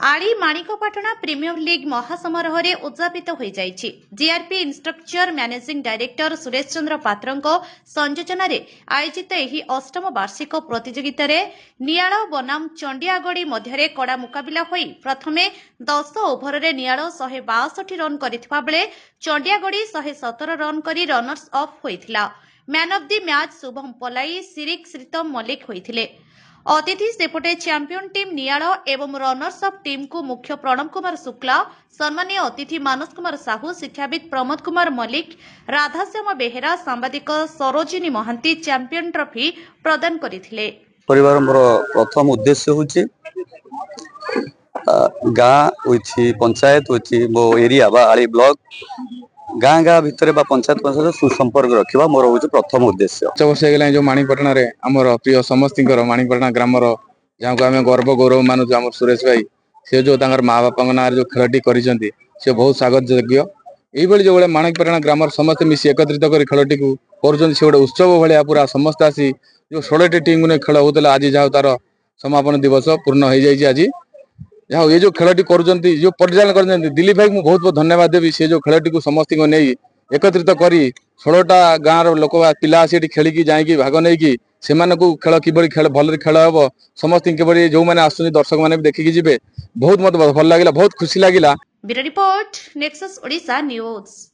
आली माणिकपाटना premiere league महासमारोह में उद्यापित हो जाइछि। GRP इंस्ट्रक्चर managing director Suresh Chandra पात्र संयोजन आयोजित यह अष्टम वार्षिक प्रतियोगिता नियाळ बनाम चंडियागढ़ी मध्य कड़ा मुकाबिला होई प्रथमे 10 ओभर में नियाळ 162 रन करथिबा बेले चंडियागढ़ी 117 रन करी रनर्स अप होइथिला। Man of the match Shubham Palai सिरिक श्रीतम मल्लिक होइथिले। अतिथि सेपटे चैंपियन टीम नियाळ एवं रनर्स अप टीम को मुख्य प्रणव कुमार शुक्ला, सम्मानीय अतिथि मानस कुमार साहू, शिक्षाविद प्रमोद कुमार मल्लिक, राधाश्याम बेहेरा, सांबादिक सरोजिनी महांती चैंपियन ट्रॉफी प्रदान करथिले। परिवार मोर प्रथम उद्देश्य होची गाँ होची पंचायत होची मो एरिया बा आली ब्लॉक गाँ गाँ भितर बा पंचायत पंचायत सुसंपर्क रखा मोर हूँ प्रथम उद्देश्य। 5 वर्ष हो जो माणिकपाटना आमर प्रिय समस्त माणिकपाटना ग्रामर जहाँ को आम गर्व गौरव मानुଛୁ आम सुरेश भाई से जो माँ बापा ना जो खेलटी कर बहुत स्वागत योग्य। ये जो माणिकपाटना ग्रामर समस्त मिसी एकत्रित कर खेलटी को कर उत्सव भाया पूरा समस्त आसी जो 16टी टीम ने खेल होता आज जहाँ तार समापन दिवस पूर्ण हो जाए। आज जहाँ ये जो खेलटी कर जो परिचालन कर दिलीप भाई को बहुत बहुत धन्यवाद देवी। से जो खेलटी को समस्त को नहीं एकत्रित करी 16टा गाँव लोक पिला आसी खेलिकी जाइकी भाग नहीं से खेल कि खेल भल खेल हम समस्त जो मैंने आस दर्शक मैंने देखिकी जी बहुत मत भल लगे बहुत खुशी लगे। Bureau report nexus Odisha news.